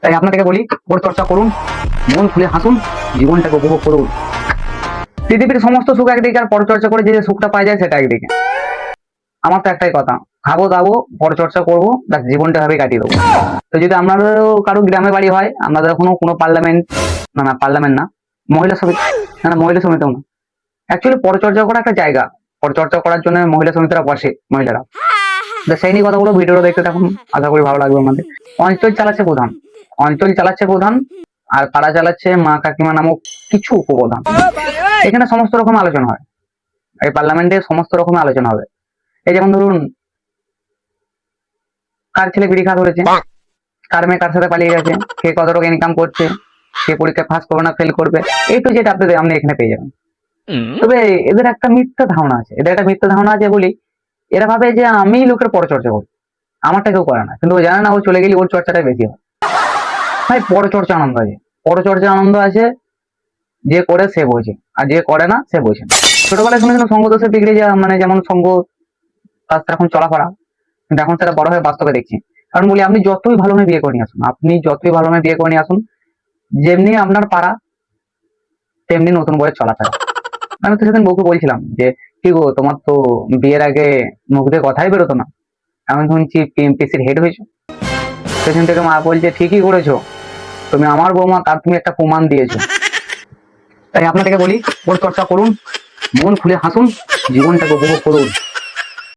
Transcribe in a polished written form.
তাই আপনাদেরকে বলি, পরিচর্যা করুন, মন খুলে হাসুন, জীবনটাকে উপভোগ করুন। পৃথিবীর সমস্ত সুখ একদিকে, আর পরিচর্যা করে যে সুখটা পাওয়া যায় সেটা একদিকে। আমার তো একটাই কথা, খাবো দাবো, পরিচর্যা করবো, ব্যাস জীবনটা ভাবে কাটিয়ে দেবো। তো যদি আপনাদেরও কারো গ্রামে বাড়ি হয়, আপনাদের কোনো পার্লামেন্ট, না পার্লামেন্ট না, মহিলা সমিতি, না মহিলা সমিতিও না, অ্যাকচুয়ালি পরিচর্যা করা একটা জায়গা, পরিচর্যা করার জন্য মহিলা সমিতিরা বসে, মহিলারা। তো সেই নিয়ে কথাগুলো ভিডিওটা দেখতে থাকুন, আশা করি ভালো লাগবে আমাদের। অঞ্চল চালাচ্ছে প্রধান, অঞ্চল চালাচ্ছে প্রধান, আর পাড়া চালাচ্ছে মা কাকিমা নামক কিছু উপপ্রধান। এখানে সমস্ত রকম আলোচনা হয়, এই পার্লামেন্টে সমস্ত রকম আলোচনা হবে। এই যেমন ধরুন, কার ছেলে বিড়ি খাওয়া ধরেছে, কার মেয়ে কার সাথে পালিয়ে গেছে, কে কত টাকা ইনকাম করছে, কে পরীক্ষা পাস করবে না ফেল করবে, এই তো যেটা আপনাদের আপনি এখানে পেয়ে যাবেন। তবে এদের একটা মিথ্যা ধারণা আছে, এদের একটা মিথ্যা ধারণা আছে বলি, এরা ভাবে যে আমি লোকের পরচর্চা করি, আমারটা কেউ করে না, কিন্তু ও জানে না ও চলে গেলে ওর চর্চাটাই বেশি হয়। ভাই পরচর্চা আনন্দ আছে, পরচর্চা আনন্দ আছে, যে করে সে বোঝে, আর যে করে না সে বোঝে না। ছোটবেলায় শুনেছিলাম সঙ্গ দোষে বিগড়ে যাওয়া, মানে যেমন সঙ্গ রাস্তা এখন চলাফেরা, কিন্তু এখন সেটা বড় হয়ে বাস্তবে দেখছি। কারণ বলি, আপনি যতই ভালো মেয়ে বিয়ে করে নিয়ে আসুন, আপনি যতই ভালো মেয়ে বিয়ে করে নিয়ে আসুন, যেমনি আপনার পাড়া তেমনি নতুন বইয়ের চলাফেরা। আমি তো সেদিন বউকে বলছিলাম যে, কি গো তোমার তো বিয়ের আগে মুখ দিয়ে কথাই বেরোতো না, এমন শুনছি পিএমপিসির হেড হয়েছো। সেখান থেকে মা বলছে, ঠিকই করেছো, তুমি আমার বৌমা, তার তুমি একটা প্রমাণ দিয়েছো। তাই আপনাদেরকে বলি, পরিচর্যা করুন, মন খুলে হাসুন, জীবনটাকে উপভোগ করুন।